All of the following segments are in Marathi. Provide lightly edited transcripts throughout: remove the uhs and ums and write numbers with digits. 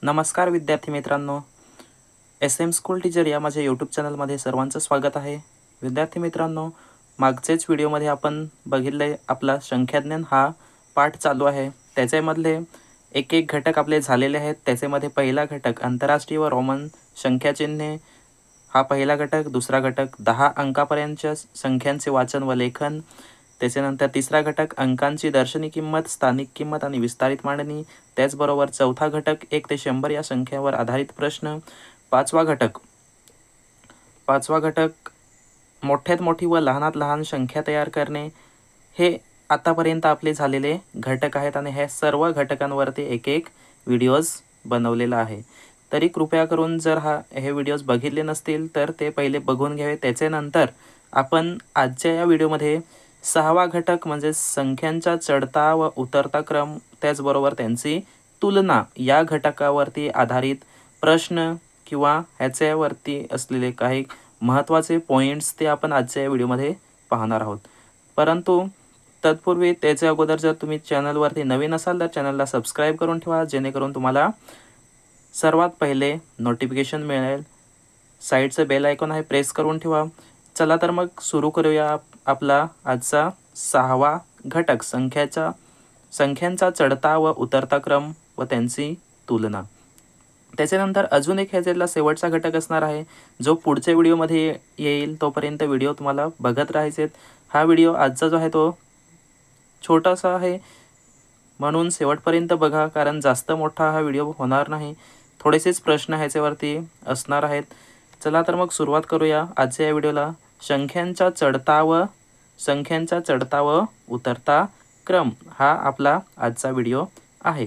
नमस्कार विद्यार्थी मित्रांनो, एस एम स्कूल टीचर या माझ्या यूट्यूब चॅनलमध्ये सर्वांचं स्वागत आहे. विद्यार्थी मित्रांनो, मागचेच व्हिडिओमध्ये आपण बघितले आपला संख्याज्ञान हा पाठ चालू आहे. त्याच्यामधले एक एक घटक आपले झालेले आहेत. त्याच्यामध्ये पहिला घटक आंतरराष्ट्रीय व रोमन संख्याचिन्हे हा पहिला घटक, दुसरा घटक 10 अंकापर्यंतच्या संख्यांचे वाचन व लेखन, त्याच्यानंतर तिसरा घटक अंकांची दर्शनी किंमत, स्थानिक किंमत आणि विस्तारित मांडणी, त्याचबरोबर चौथा घटक 1 ते 100 या संख्येवर आधारित प्रश्न, पाचवा घटक मोठ्यात मोठी व लहानात लहान संख्या तयार करणे. हे आतापर्यंत आपले झालेले घटक आहेत आणि ह्या सर्व घटकांवरती एक एक व्हिडिओज बनवलेला आहे. तरी कृपया करून जर हे व्हिडिओज बघितले नसतील तर ते पहिले बघून घ्यावे. त्याच्यानंतर आपण आजच्या या व्हिडिओमध्ये 6वा घटक म्हणजे संख्यांचा चढता व उतरता क्रम, त्याचबरोबर त्यांची तुलना या घटकावरती आधारित प्रश्न किंवा ह्याच्यावरती असलेले काही महत्त्वाचे पॉईंट्स ते आपण आजच्या या व्हिडिओमध्ये पाहणार आहोत. परंतु तत्पूर्वी त्याच्या अगोदर जर तुम्ही चॅनलवरती नवीन असाल तर चॅनलला सबस्क्राईब करून ठेवा, जेणेकरून तुम्हाला सर्वात पहिले नोटिफिकेशन मिळेल. साईडचं बेल आयकॉन आहे, प्रेस करून ठेवा. चला तर मग सुरू करूया आपला आजचा 6वा घटक संख्यांचा चढता व उतरता क्रम व त्यांची तुलना. त्याच्यानंतर अजून एक ह्याच्यातला शेवटचा घटक असणार आहे जो पुढच्या व्हिडिओमध्ये येईल. तोपर्यंत व्हिडिओ तुम्हाला बघत राहायचे. हा व्हिडिओ आजचा जो आहे तो छोटासा आहे, म्हणून शेवटपर्यंत बघा, कारण जास्त मोठा हा व्हिडिओ होणार नाही. थोडेसेच प्रश्न ह्याच्यावरती असणार आहेत. चला तर मग सुरुवात करूया आजच्या या व्हिडिओला. संख्यांचा चढता व उतरता क्रम हा आपला आजचा व्हिडिओ आहे.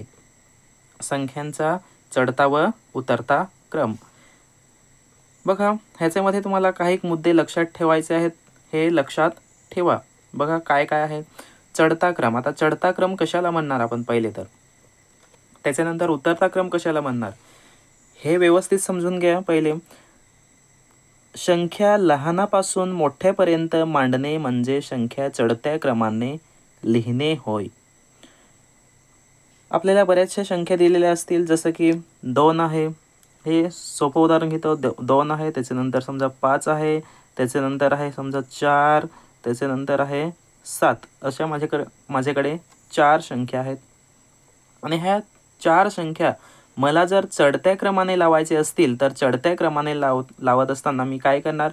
संख्यांचा चढता व उतरता क्रम. बघा, ह्याच्यामध्ये तुम्हाला काही मुद्दे लक्षात ठेवायचे आहेत, हे लक्षात ठेवा. बघा काय काय आहे. चढता क्रम. आता चढता क्रम कशाला म्हणणार आपण पहिले तर, त्याच्यानंतर उतरता क्रम कशाला म्हणणार हे व्यवस्थित समजून घ्या. पहिले, संख्या लहानापासून मोठ्यापर्यंत मांडणे म्हणजे संख्या चढत्या क्रमाने लिहिणे होय. आपल्याला बऱ्याचशा संख्या दिलेल्या असतील, जसं की 2 आहे. हे सोपं उदाहरण घेतो. 2 आहे, त्याच्यानंतर समजा 5 आहे, त्याच्यानंतर आहे समजा 4, त्याच्यानंतर आहे 7. अशा माझ्याकडे 4 संख्या आहेत. आणि ह्या 4 संख्या मला जर चढत्या क्रमाने लावायचे असतील तर चढत्या क्रमाने लावत असताना मी काय करणार,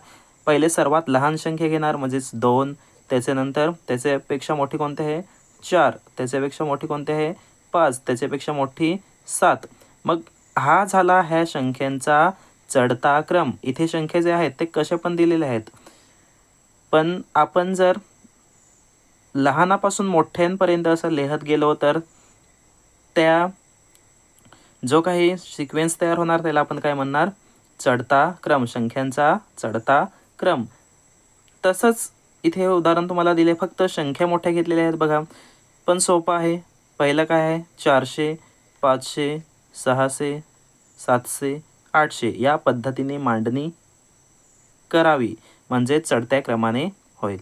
पहिले सर्वात लहान संख्या घेणार म्हणजेच 2, त्याच्यानंतर त्याच्यापेक्षा मोठी कोणती आहे 4, त्याच्यापेक्षा मोठी कोणती आहे 5, त्याच्यापेक्षा मोठी 7. मग हा झाला ह्या संख्यांचा चढता क्रम. इथे संख्या जे आहेत ते कसे पण दिलेले आहेत, पण आपण जर लहानापासून मोठ्यांपर्यंत असं लिहत गेलो तर त्या जो काही सिक्वेन्स तयार होणार त्याला आपण काय म्हणणार, चढता क्रम, संख्यांचा चढता क्रम. तसंच इथे उदाहरण तुम्हाला दिले, फक्त संख्या मोठ्या घेतलेल्या आहेत बघा, पण सोपं आहे. पहिलं काय आहे, 400, 500, 600, 700, 800 या पद्धतीने मांडणी करावी म्हणजे चढत्या क्रमाने होईल.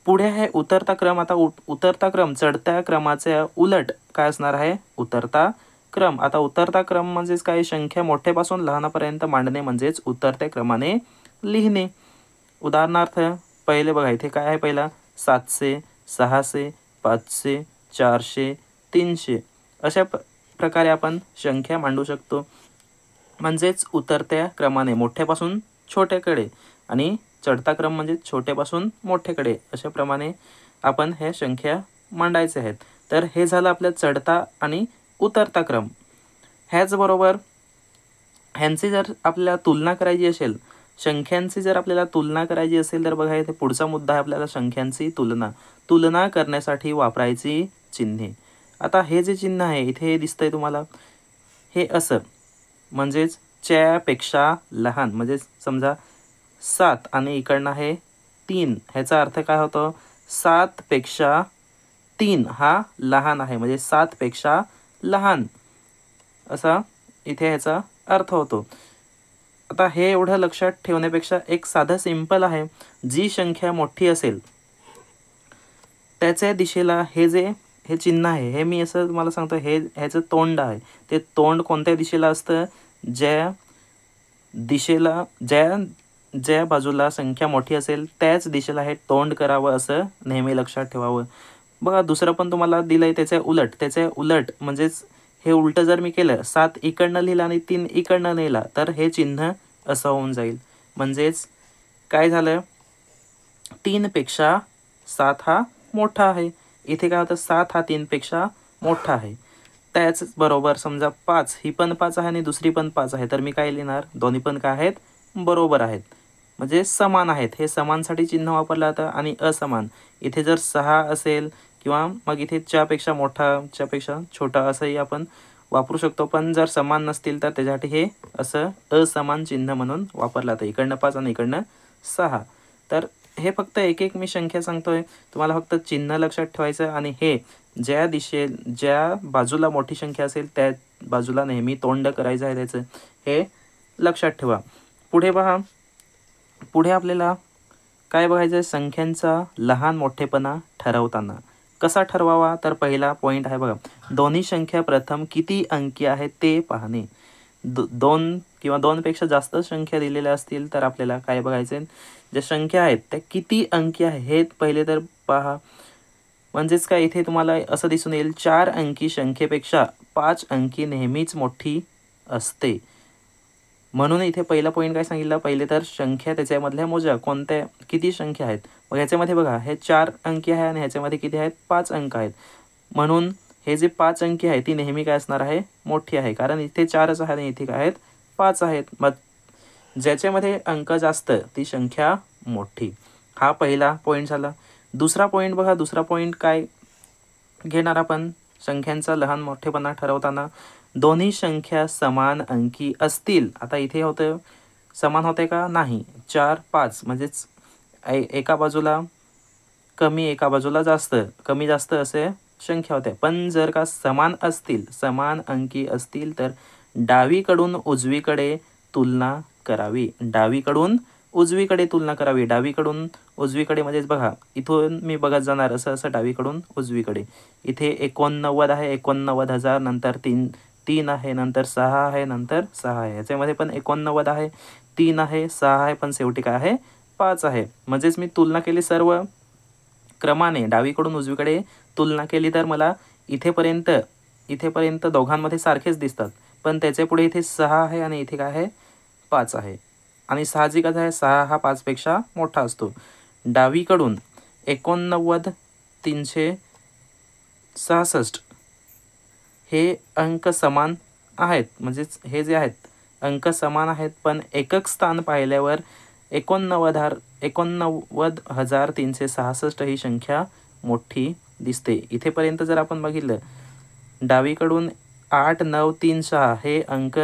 पुढे आहे उतरता क्रम. आता उतरता क्रम चढत्या क्रमाच्या उलट काय असणार आहे, उतरता क्रम. आता उतरता क्रम म्हणजेच काही संख्या मोठ्यापासून लहानापर्यंत मांडणे म्हणजेच उतरत्या क्रमाने लिहिणे. उदाहरणार्थ पहिले बघा, इथे काय आहे, पहिला 700, 600, 500, 400, 300 अशा प्रकारे आपण संख्या मांडू शकतो. म्हणजेच उतरत्या क्रमाने मोठ्यापासून छोट्याकडे आणि चढता क्रम म्हणजे छोट्यापासून मोठ्याकडे, अशा प्रमाणे आपण ह्या संख्या मांडायचे आहेत. तर हे झालं आपल्या चढता आणि उतरता क्रम. ह्याचबरोबर ह्यांची जर आपल्याला तुलना करायची असेल, संख्यांची जर आपल्याला तुलना करायची असेल तर बघा, इथे पुढचा मुद्दा आहे आपल्याला संख्यांची तुलना करण्यासाठी वापरायची चिन्हे. आता हे जे चिन्ह आहे इथे दिसतंय तुम्हाला, हे असं म्हणजेच च्या लहान, म्हणजे समजा 7 आणि इकडनं आहे 3. ह्याचा अर्थ काय होतो, 7 पेक्षा 3 हा लहान आहे, म्हणजे 7 पेक्षा लहान असा इथे ह्याचा अर्थ होतो. आता हे एवढं लक्षात ठेवण्यापेक्षा एक साधं सिंपल आहे, जी संख्या मोठी असेल त्याच्या दिशेला हे जे हे चिन्ह आहे, हे मी असं तुम्हाला सांगतो, हे ह्याचं तोंड आहे. ते तोंड कोणत्या दिशेला असतं? ज्या दिशेला ज्या बाजूला संख्या मोठी असेल त्याच दिशेला हे तोंड करावं, असं नेहमी लक्षात ठेवावं. बघा दुसरं पण तुम्हाला दिलंय त्याच्या उलट म्हणजेच हे उलटं जर मी केलं, 7 इकडनं लिहिलं आणि 3 इकडनं नेला, तर हे चिन्ह असं होऊन जाईल. म्हणजेच काय झालं, 3 पेक्षा 7 हा मोठा आहे. इथे काय होतं, 7 हा 3 पेक्षा मोठा आहे. त्याच बरोबर समजा 5 ही पण 5 आहे आणि दुसरी पण 5 आहे, तर मी काय लिहिणार, दोन्ही पण काय आहेत, बरोबर आहेत, म्हणजे समान आहेत. हे समानसाठी चिन्ह वापरलं जातं. आणि असमान, इथे जर 6 असेल किंवा मग इथे च्यापेक्षा मोठा, च्यापेक्षा छोटा असंही आपण वापरू शकतो. पण जर समान नसतील तर त्याच्यासाठी हे असं असमान चिन्ह म्हणून वापरलं जातं. इकडनं 5 आणि इकडनं 6. तर हे फक्त एक एक मी संख्या सांगतोय, तुम्हाला फक्त चिन्ह लक्षात ठेवायचं आणि हे ज्या बाजूला मोठी संख्या असेल त्या बाजूला नेहमी तोंड करायचं आहे त्याचं, हे लक्षात ठेवा. पुढे पहा, पुढे आपल्याला काय बघायचं आहे, संख्यांचा लहान मोठेपणा ठरवताना. कसा ठरवावा, तर पहिला पॉईंट आहे बघा, दोन्ही संख्या प्रथम किती अंकी आहेत ते पाहणे. 2 किंवा 2 पेक्षा जास्त संख्या दिलेल्या असतील तर आपल्याला काय बघायचे, ज्या संख्या आहेत त्या किती अंकी आहे हे पहिले तर पहा. म्हणजेच काय, इथे तुम्हाला असं दिसून येईल, 4 अंकी संख्येपेक्षा 5 अंकी नेहमीच मोठी असते. म्हणून इथे पहिला पॉईंट काय सांगितलं, पहिले तर संख्या त्याच्यामधल्या मोजा, कोणत्या किती संख्या आहेत. मग ह्याच्यामध्ये बघा, हे 4 अंकी आहे आणि ह्याच्यामध्ये किती आहेत, 5 अंक आहेत. म्हणून हे जे 5 अंकी आहे ती नेहमी काय असणार आहे, मोठी आहे, कारण इथे 4च आहे आणि इथे काय आहेत, 5 आहेत. मग ज्याच्यामध्ये अंक जास्त ती संख्या मोठी. हा पहिला पॉईंट झाला. दुसरा पॉईंट बघा, दुसरा पॉईंट काय घेणार आपण, संख्यांचा लहान मोठेपणा ठरवताना दोन्ही संख्या समान अंकी असतील. आता इथे होतं, समान होते का, नाही. 4 5 म्हणजेच एका बाजूला कमी एका बाजूला जास्त, कमी जास्त असे संख्या होत्या. पण जर का समान असतील, समान अंकी असतील, तर डावीकडून उजवीकडे तुलना करावी. डावीकडून उजवीकडे तुलना करावी. डावीकडून उजवीकडे म्हणजेच बघा, इथून मी बघत जाणार असं असं डावीकडून उजवीकडे. इथे 89 आहे, 89,000, नंतर 3 आहे, नंतर 6 आहे, नंतर 6 आहे. ह्याच्यामध्ये पण 89 आहे, 3 आहे, 6 आहे, पण शेवटी काय आहे, 5 आहे. म्हणजेच मी तुलना केली सर्व क्रमाने, डावीकडून उजवीकडे तुलना केली, तर मला इथेपर्यंत दोघांमध्ये सारखेच दिसतात. पण त्याच्या पुढे इथे 6 आहे आणि इथे काय आहे, 5 आहे. आणि साहजिकच आहे, 6 हा 5 पेक्षा मोठा असतो. डावीकडून 89,366 हे अंक समान आहेत. म्हणजेच हे जे आहेत अंक समान आहेत, पण एकक स्थान पाहिल्यावर 89,366 ही संख्या मोठी दिसते. इथेपर्यंत जर आपण बघितलं, डावीकडून 8,9,3,6 हे अंक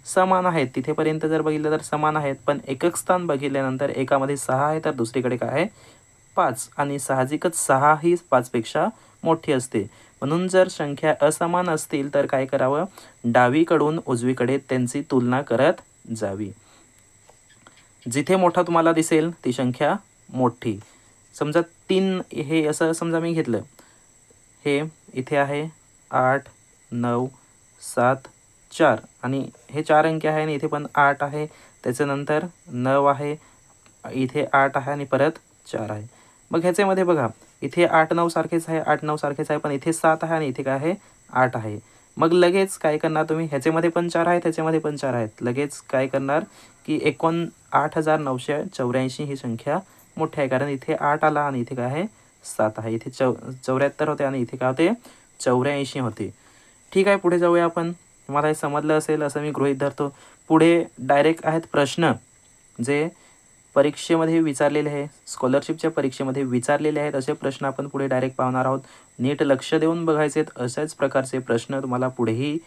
समान आहेत. तिथेपर्यंत जर बघितलं तर समान आहेत, पण एकक स्थान बघितल्यानंतर एकामध्ये 6 आहे तर दुसरीकडे काय आहे, 5. आणि साहजिकच 6 ही 5 पेक्षा मोठी असते. म्हणून जर संख्या असमान असतील तर काय करावं, डावीकडून उजवीकडे त्यांची तुलना करत जावी. जिथे मोठा तुम्हाला दिसेल ती संख्या मोठी. समजा 3 हे असं समजा मी घेतलं, हे इथे आहे 8 9 7 4 आणि हे 4 अंकी आहे आणि इथे पण 8 आहे, त्याच्यानंतर 9 आहे, इथे 8 आहे आणि परत 4 आहे. मग ह्याच्यामध्ये बघा, इथे 8 9 सारखेच आहे, 8 9 सारखेच आहे, पण इथे 7 आहे आणि इथे काय आहे, 8 आहे. मग लगेच काय करणार तुम्ही, ह्याच्यामध्ये पण 4 आहे, त्याच्यामध्ये पण 4 आहेत, लगेच काय करणार की 8,984 ही संख्या मोठी आहे, कारण इथे 8 आला आणि इथे काय आहे, 7 आहे. इथे 74 होते आणि इथे काय होते, 84 होते. ठीक आहे, पुढे जाऊया आपण. तुम्हाला हे समजलं असेल असं मी गृहीत धरतो. पुढे डायरेक्ट आहेत प्रश्न, जे परीक्षेमध्ये विचारलेले आहे, स्कॉलरशिपच्या परीक्षेमध्ये विचारलेले आहेत असे प्रश्न आपण पुढे डायरेक्ट पाहणार आहोत. नीट लक्ष देऊन बघायचे, अशाच प्रकारचे प्रश्न तुम्हाला पुढेही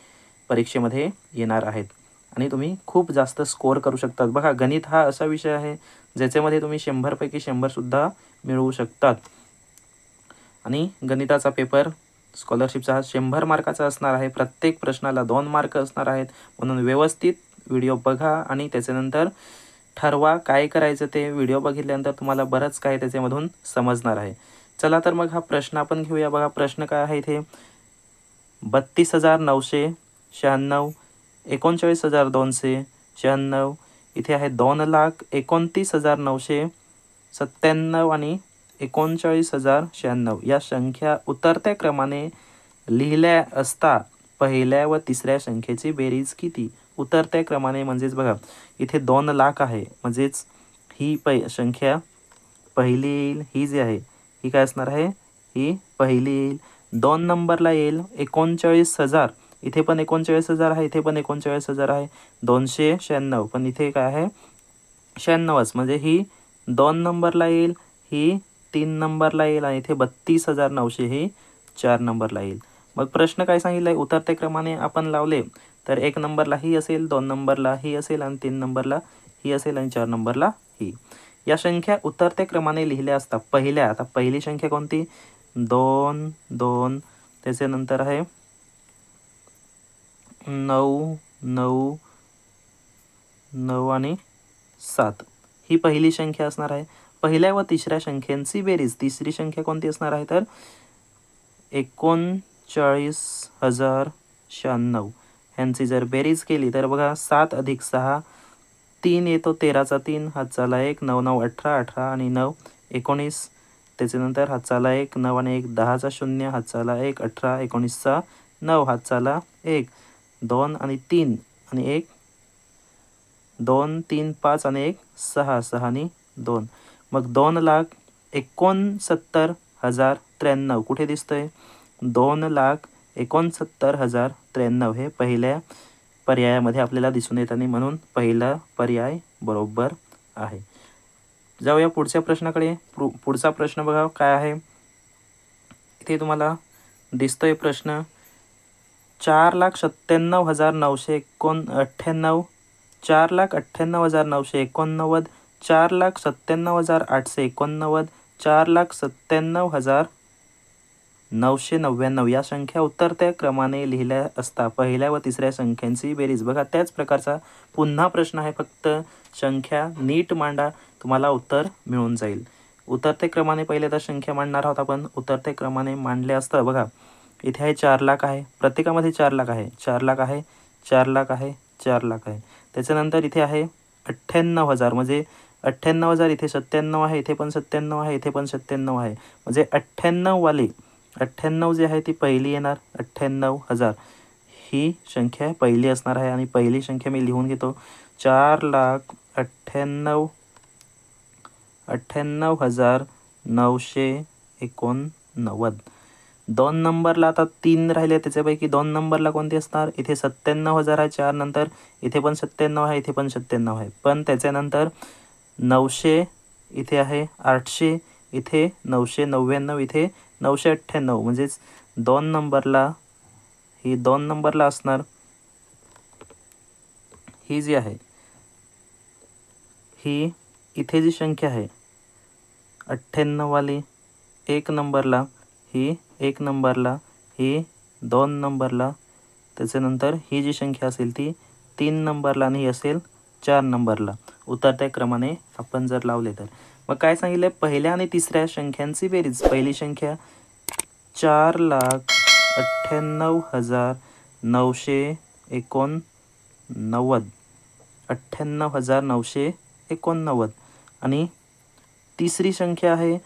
परीक्षेमध्ये येणार आहेत आणि तुम्ही खूप जास्त स्कोअर करू शकतात. बघा, गणित हा असा विषय आहे ज्याच्यामध्ये तुम्ही 100 पैकी 100 सुद्धा मिळवू शकतात. आणि गणिताचा पेपर स्कॉलरशिपचा हा 100 मार्काचा असणार आहे. प्रत्येक प्रश्नाला 2 मार्क असणार आहेत. म्हणून व्यवस्थित व्हिडिओ बघा आणि त्याच्यानंतर ठरवा काय करायचं ते. व्हिडिओ बघितल्यानंतर तुम्हाला बरंच काही त्याच्यामधून समजणार आहे. चला तर मग हा प्रश्न आपण घेऊया. बघा प्रश्न काय आहे इथे, 32,996, 39,296, इथे आहे 2,29,997 आणि 39,096. या संख्या उतरत्या क्रमाने लिहिल्या असता पहिल्या व तिसऱ्या संख्येची बेरीज किती? उतरत्या क्रमाने म्हणजेच बघा इथे 2,00,000 आहे, म्हणजेच ही संख्या पहिली येईल. ही जी आहे ही काय असणार आहे, ही पहिली येईल. 2 नंबरला येईल 39,000, इथे पण 39,000 आहे, इथे पण 39,000 आहे. 296, पण इथे काय आहे 96च, म्हणजे ही 2 नंबरला येईल, ही 3 नंबरला येईल आणि इथे 32,900 ही 4 नंबरला येईल. मग प्रश्न काय सांगितलं आहे, उतरत्या क्रमाने आपण लावले तर 1 नंबरला ही असेल, 2 नंबरला ही असेल आणि 3 नंबरला ही असेल आणि 4 नंबरला ही. या संख्या उतरत्या क्रमाने लिहिल्या असता पहिल्या, आता पहिली संख्या कोणती, 2 2, त्याच्यानंतर आहे 9 9 9 आणि 7, ही पहिली संख्या असणार आहे. पहिल्या व तिसऱ्या संख्यांची बेरीज, तिसरी संख्या कोणती असणार आहे तर 39,096 ह्यांची जर बेरीज केली तर बघा 7 अधिक 6 3 येतो, 13चा 3 हातचाला 1, 9 9 18 18 आणि 9 19, त्याच्यानंतर हातचाला 1, 9 आणि 1 10चा 0 हातचाला 1 18, 19चा 9 हातचाला 1 2 आणि 3 आणि 1 2 3 5 आणि 1 6 6 आणि 2. मग 2,69,093 कुठे दिसतंय, 2,69,093 हे पहिल्या पर्यायामध्ये आपल्याला दिसून येत आणि म्हणून पहिला पर्याय बरोबर आहे. जाऊया पुढच्या प्रश्नाकडे. पुढचा प्रश्न बघा काय आहे, इथे तुम्हाला दिसतोय प्रश्न 4,97,998, 4,98,989, 4,97,889, 4,97,999 या संख्या उतरत्या क्रमाने लिहिल्या असता पहिल्या व तिसऱ्या संख्यांची बेरीज. बघा त्याच प्रकारचा पुन्हा प्रश्न आहे, फक्त संख्या नीट मांडा, तुम्हाला उत्तर मिळून जाईल. उतरत्या क्रमाने पहिले तर संख्या मांडणार आहोत आपण. उतरत्या क्रमाने मांडले असता बघा इथे आहे 4,00,000 आहे, प्रत्येकामध्ये 4,00,000 आहे, 4,00,000 आहे, 4,00,000 आहे, 4,00,000 आहे. त्याच्यानंतर इथे आहे 98,000, म्हणजे 98,000, इथे 97 आहे, इथे पण 97 आहे, इथे पण 97 आहे, म्हणजे 98 वाले 98 जी आहे ती पहिली येणार. 98,000 ही संख्या पहिली असणार आहे आणि पहिली संख्या मी लिहून घेतो 4,98,989. 2 नंबरला आता 3 राहिले, त्याच्यापैकी 2 नंबरला कोणते असणार, इथे 97,000 आहे 4 नंतर, इथे पण 97 आहे, इथे पण 97 आहे, पण त्याच्यानंतर 900, इथे आहे 800, इथे 999, इथे 998, म्हणजेच 2 नंबरला ही 2 नंबरला असणार. ही जी आहे ही इथे जी संख्या आहे 98 वाली 1 नंबरला, ही 1 नंबरला, ही 2 नंबरला, त्याच्यानंतर ही जी संख्या असेल ती 3 नंबरला आणि ही असेल 4 नंबरला. उतरत्या क्रमाने आपण जर लावले तर मग काय सांगितले, पहिल्या आणि तिसऱ्या संख्यांची बेरीज. पहिली संख्या 4,98,989, 98,989 आणि तिसरी संख्या आहे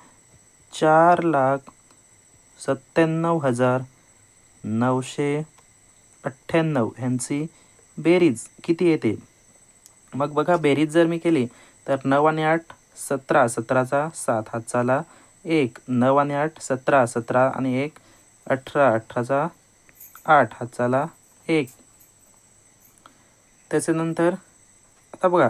4,97,998 ह्यांची बेरीज किती येते. मग बघा बेरीज जर मी केली तर 9 आणि 8 17, 17चा 7 हातचाला 1, 9 आणि 8 17, 17 आणि 1 18, 18चा 8 हातचाला 1. त्याच्यानंतर आता बघा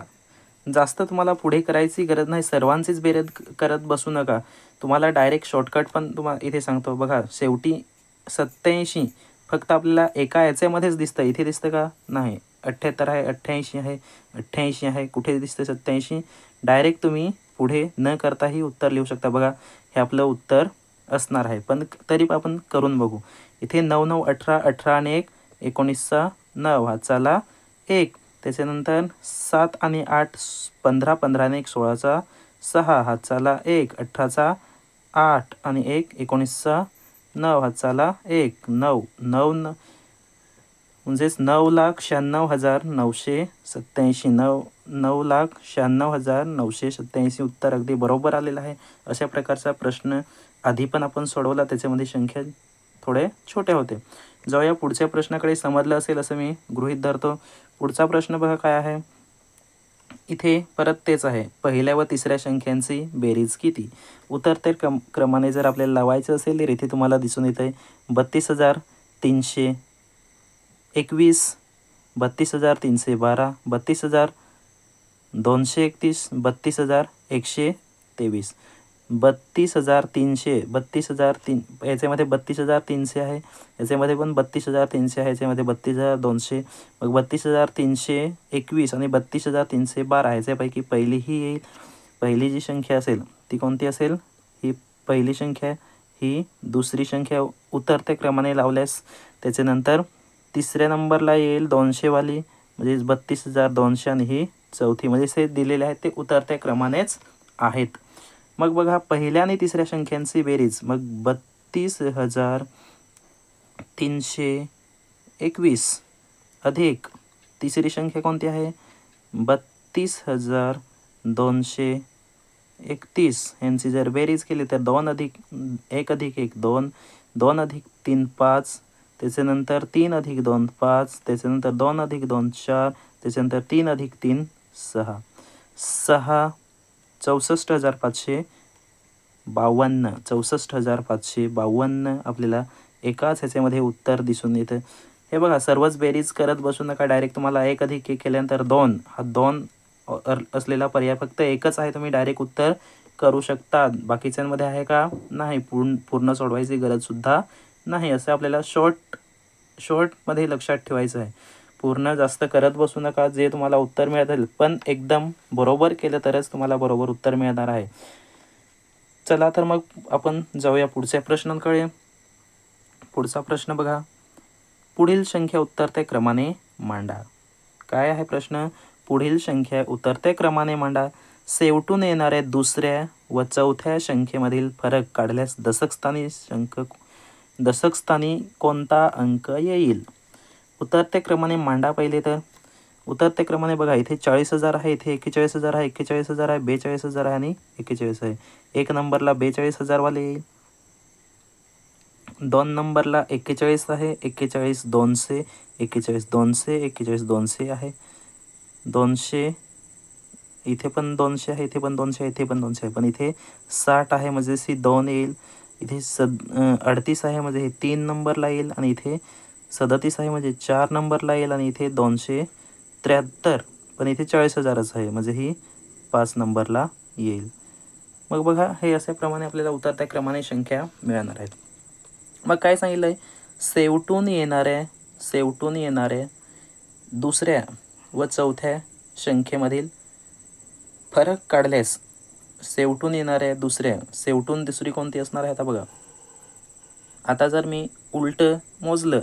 जास्त तुम्हाला पुढे करायची गरज नाही, सर्वांचीच बेरीज करत बसू नका. तुम्हाला डायरेक्ट शॉर्टकट पण तुम्हाला इथे सांगतो. बघा शेवटी 87 फक्त आपल्याला एका याच्यामध्येच दिसतं, इथे दिसतं का नाही. 78 आहे, 88 आहे, 88 आहे, कुठे दिसतं 87. डायरेक्ट तुम्ही पुढे न करताही उत्तर लिहू शकता. बघा हे आपलं उत्तर असणार आहे, पण तरी आपण करून बघू. इथे 9 9 18, 18 आणि 1 19चा 9 हातचाला 1, त्याच्यानंतर 7 आणि 8 15, 15 आणि 1 16चा 6 हातचाला 1, 18चा 8 आणि 1 19 9 हाताला 1 9 9 म्हणजेच 9,96,987 9,96,987 उत्तर अगदी बरोबर आलेलं आहे. अशा प्रकारचा प्रश्न आधी पण आपण सोडवला, त्याच्यामध्ये संख्या थोडे छोटे होते. जाऊया पुढच्या प्रश्नाकडे. समजलं असेल असं मी गृहीत धरतो. पुढचा प्रश्न बघा काय आहे. इथे परत तेच आहे, पहिल्या व तिसऱ्या संख्यांची बेरीज किती. उतरत्या क्रमाने जर आपल्याला लावायचं असेल तर इथे तुम्हाला दिसून येत आहे 32,321, 32,312, 32,231, 32,123. 32,300, 32,003 याच्यामध्ये 32,300 आहे, याच्यामध्ये पण 32,300 आहे, याच्यामध्ये 32,200, मग 32,321 आणि 32,312 याच्यापैकी पहिली ही येईल. पहिली जी संख्या असेल ती कोणती असेल. ही पहिली संख्या, ही दुसरी संख्या उतरत्या क्रमाने लावल्यास त्याच्यानंतर तिसऱ्या नंबरला येईल 200 वाली, म्हणजे 32,200 आणि ही चौथी, म्हणजे ते दिलेले आहेत ते उतरत्या क्रमानेच आहेत. मग बघा पहिल्या आणि तिसऱ्या संख्यांची बेरीज. मग 32,321 अधिक तिसरी संख्या कोणती आहे 32,231 यांची जर बेरीज केली तर 2 अधिक 1 अधिक 1 2, 2 अधिक 3 5, त्याच्यानंतर 3 अधिक 2 5, त्याच्यानंतर 2 अधिक 2 4, त्याच्यानंतर 3 अधिक 3 6, 64,552, 64,552 आपल्याला एकाच ह्याच्यामध्ये उत्तर दिसून येतं. हे बघा, सर्वच बेरीज करत बसू नका. डायरेक्ट तुम्हाला 1 अधिक 1 केल्यानंतर 2, हा 2 असलेला पर्याय फक्त एकच आहे, तुम्ही डायरेक्ट उत्तर करू शकता. बाकीच्यांमध्ये आहे का नाही, पूर्ण सोडवायची गरजसुद्धा नाही. असं आपल्याला शॉर्टमध्ये लक्षात ठेवायचं आहे. पूर्ण जास्त करत बसू नका. जे तुम्हाला उत्तर मिळेल पण एकदम बरोबर केलं तरच तुम्हाला बरोबर उत्तर मिळणार आहे. चला तर मग आपण जाऊया पुढच्या प्रश्नांकडे. पुढचा प्रश्न बघा. पुढील संख्या उतरत्या क्रमाने मांडा. काय आहे प्रश्न. पुढील संख्या उतरत्या क्रमाने मांडा. शेवटून येणाऱ्या दुसऱ्या व चौथ्या संख्येमधील फरक काढल्यास दशक स्थानी कोणता अंक येईल. उतरत्या क्रमाने मांडा. पहिले तर उतरत्या क्रमाने बघा, इथे 40,000 आहे, इथे 41,000 आहे, 41,000 आहे, 42,000 आहे आणि 41 आहे. 1 नंबरला 42,000 वाले येईल. 2 नंबरला 41 आहे, 41,200, 41,200, 41,200 आहे. 200 इथे पण 200 आहे, इथे पण 200 आहे, इथे पण 200 आहे, पण इथे 60 आहे म्हणजे सी 2 येईल. इथे 38 आहे म्हणजे हे 3 नंबरला येईल आणि इथे 37 आहे म्हणजे 4 नंबरला येईल आणि इथे 273 पण इथे 40,000च आहे म्हणजे ही 5 नंबरला येईल. मग बघा, हे अशाप्रमाणे आपल्याला उतरत्या क्रमाने संख्या मिळणार आहेत. मग काय सांगितलं आहे, शेवटून येणाऱ्या दुसऱ्या व चौथ्या संख्येमधील फरक काढल्यास शेवटून येणाऱ्या शेवटून दुसरी कोणती असणार आहे. आता बघा, आता जर मी उलट मोजलं,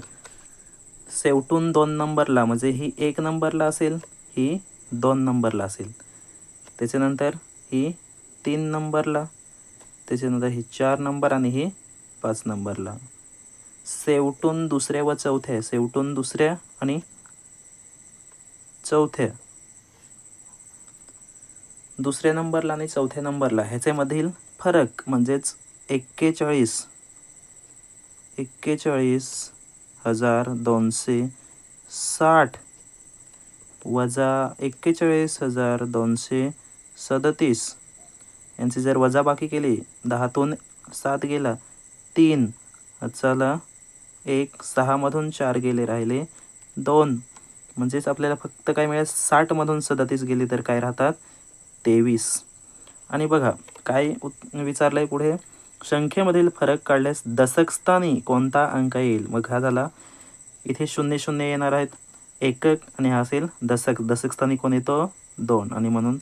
शेवटून 2 नंबरला म्हणजे ही 1 नंबरला असेल, ही 2 नंबरला असेल, त्याच्यानंतर ही 3 नंबरला, त्याच्यानंतर ही 4 नंबर आणि ही 5 नंबरला. शेवटून दुसऱ्या व चौथ्या, शेवटून दुसऱ्या आणि चौथ्या, दुसऱ्या नंबरला आणि चौथ्या नंबरला ह्याच्यामधील फरक म्हणजेच 41,260 वजा 41,237 यांची जर वजाबाकी केली, 10तून 7 गेला, 3 चला 1, 6मधून 4 गेले, राहिले 2, म्हणजेच आपल्याला फक्त काय मिळेल, 60मधून 37 गेली तर काय राहतात 23. आणि बघा काय विचारलं आहे पुढे, संख्येमधील फरक काढल्यास दशक स्थानी कोणता अंक येईल. मग हा झाला, इथे 0 0 येणार आहेत, एकक आणि हा असेल दशक स्थानी कोण येतो 2, आणि म्हणून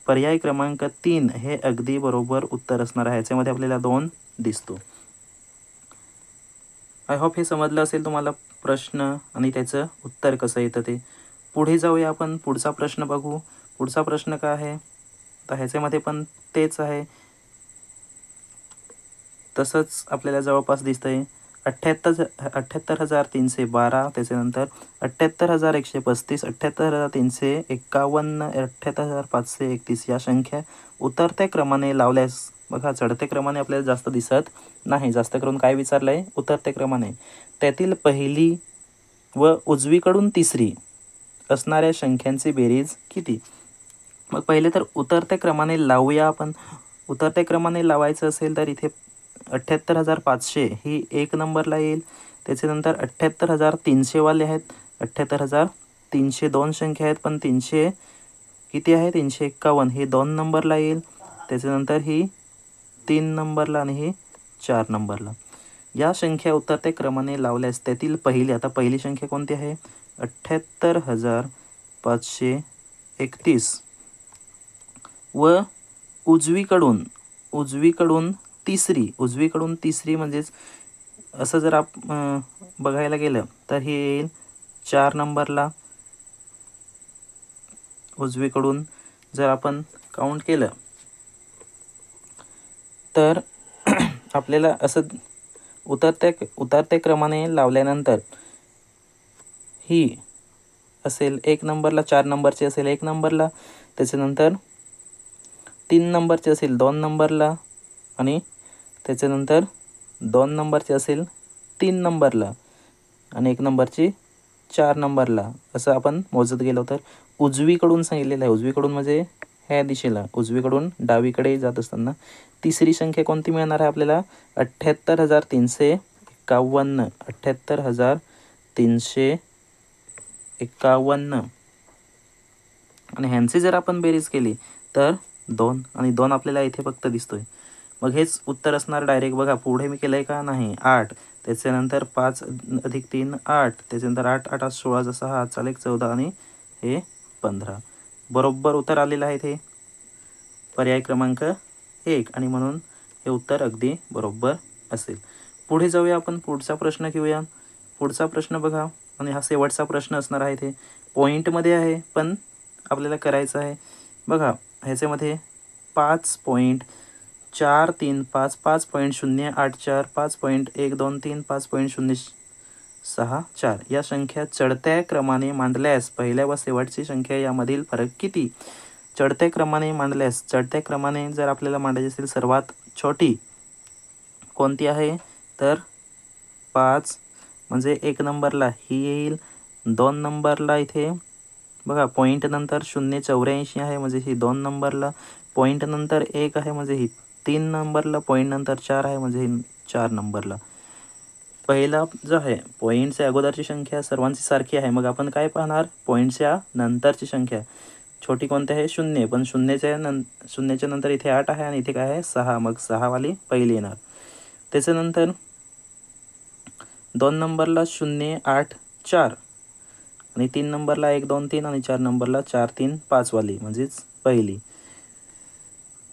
पर्याय क्रमांक 3 हे अगदी बरोबर उत्तर असणार आहे. याच्यामध्ये आपल्याला 2 दिसतो. आय होप हे समजलं असेल तुम्हाला प्रश्न आणि त्याचं उत्तर कसं येतं ते. पुढे जाऊया आपण, पुढचा प्रश्न बघू. पुढचा प्रश्न काय आहे, तर ह्याच्यामध्ये पण तेच आहे. तसंच आपल्याला जवळपास दिसतंय 78,312, त्याच्यानंतर 78,135, 78,351, 78,531 या संख्या उतरत्या क्रमाने लावल्यास बघा चढत्या क्रमाने आपल्याला जास्त दिसत नाही. जास्त करून काय विचारलं आहे? उतरत्या क्रमाने. त्यातील पहिली व उजवीकडून तिसरी असणाऱ्या संख्यांची बेरीज किती? मग पहिले तर उतरत्या क्रमाने लावूया आपण. उतरत्या क्रमाने लावायचं असेल तर इथे 78,500 ही 1 नंबरला येईल. त्याच्यानंतर 78,300 वाले आहेत. 78,302 संख्या आहेत, पण 300 किती आहे? 351 ही 2 नंबरला येईल. त्याच्यानंतर ही 3 नंबरला आणि ही 4 नंबरला. या संख्या उतरत्या क्रमाने लावल्यास त्यातील पहिली, आता पहिली संख्या कोणती आहे? 78,531 व उजवीकडून तिसरी म्हणजेच असं जर बघायला गेलं तर हे येईल 4 नंबरला. उजवीकडून जर आपण काउंट केलं तर आपल्याला असं उतरत्या क्रमाने लावल्यानंतर ही असेल 1 नंबरला, 4 नंबरची असेल 1 नंबरला, त्याच्यानंतर 3 नंबरची असेल 2 नंबरला आणि त्याच्यानंतर 2 नंबरची असेल 3 नंबरला आणि 1 नंबरची 4 नंबरला. असं आपण मोजत गेलो तर उजवीकडून सांगितलेलं आहे. उजवीकडून म्हणजे ह्या दिशेला, उजवीकडून डावीकडे जात असताना तिसरी संख्या कोणती मिळणार आहे आपल्याला? 78,351, 78,351 आणि ह्यांची जर आपण बेरीज केली तर 2 आणि 2 आपल्याला इथे फक्त दिसतोय. मग हेच उत्तर असणार डायरेक्ट. बघा पुढे मी केलं आहे का? नाही. 8, त्याच्यानंतर 5 अधिक 3 8, त्याच्यानंतर 8 8 16 जसा हा 14 आणि हे 15. बरोबर उत्तर आलेलं आहे ते पर्याय क्रमांक 1 आणि म्हणून हे उत्तर अगदी बरोबर असेल. पुढे जाऊया आपण. पुढचा प्रश्न घेऊया. पुढचा प्रश्न बघा आणि हा शेवटचा प्रश्न असणार आहे. ते पॉईंटमध्ये आहे पण आपल्याला करायचं आहे. बघा ह्याच्यामध्ये 5.435, 5.084, 5.123, 5.064 या संख्या चढत्या क्रमाने मांडल्यास पहिल्या व शेवटची संख्या यामधील फरक किती? चढत्या क्रमाने मांडल्यास, चढत्या क्रमाने जर आपल्याला मांडायची असेल सर्वात छोटी कोणती आहे? तर 5 म्हणजे 1 नंबरला ही येईल. 2 नंबरला इथे बघा पॉईंट नंतर 0.84 आहे म्हणजे ही 2 नंबरला. पॉईंट नंतर 1 आहे म्हणजे ही 3 नंबरला. पॉईंट नंतर 4 आहे म्हणजे ही 4 नंबरला. पहिला जो आहे पॉईंटच्या अगोदरची संख्या सर्वांची सारखी आहे. मग आपण काय पाहणार? पॉईंटच्या नंतरची संख्या छोटी कोणती आहे? 0, पण शून्याच्या नंतर इथे 8 आहे आणि इथे काय आहे? 6. मग 6 वाली पहिली येणार. त्याच्यानंतर 2 नंबरला 0 8 4 आणि 3 नंबरला 1 2 3 आणि 4 नंबरला 4 3 5 वाली म्हणजेच पहिली.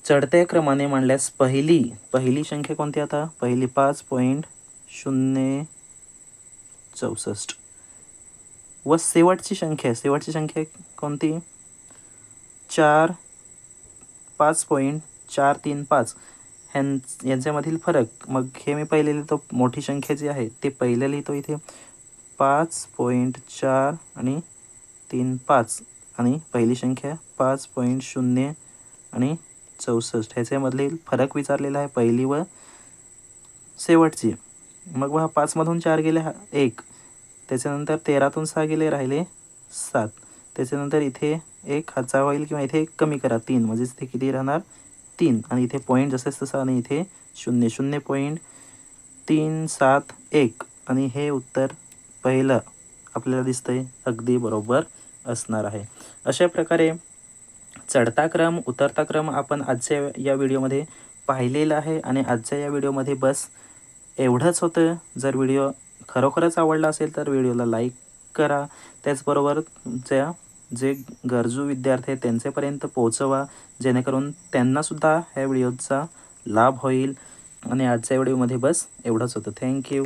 चढत्या क्रमाने मांडल्यास पहिली संख्या कोणती? आता पहिली 5.064 व शेवटची संख्या कोणती? 5.435 यांच्यामधील फरक. मग हे मी पहिले लिहितो. मोठी संख्या जी आहे ते पहिले लिहितो इथे 5.4 आणि 35 आणि पहिली संख्या 5.0 आणि 64 ह्याच्यामधील फरक विचारलेला आहे पहिली व शेवटची. मग हा 5 मधून 4 गेले 1, त्याच्यानंतर 13तून 6 गेले राहिले 7, त्याच्यानंतर इथे 1 हातचा होईल किंवा इथे कमी करा 3 म्हणजे इथे किती राहणार? 3 आणि इथे पॉईंट जसंच तसं आणि इथे 0.371 आणि हे उत्तर पहिलं आपल्याला दिसतंय अगदी बरोबर असणार आहे. अशा प्रकारे चढता क्रम उतरता क्रम आपण आजच्या या व्हिडिओमध्ये पाहिलेला आहे आणि आजच्या या व्हिडिओमध्ये बस एवढंच होतं. जर व्हिडिओ खरोखरच आवडला असेल तर व्हिडिओला लाईक करा. त्याचबरोबर तुमच्या जे गरजू विद्यार्थी आहेत त्यांच्यापर्यंत पोहोचवा जेणेकरून त्यांनासुद्धा ह्या व्हिडिओचा लाभ होईल. आणि आजच्या व्हिडिओमध्ये बस एवढंच होतं. थँक्यू.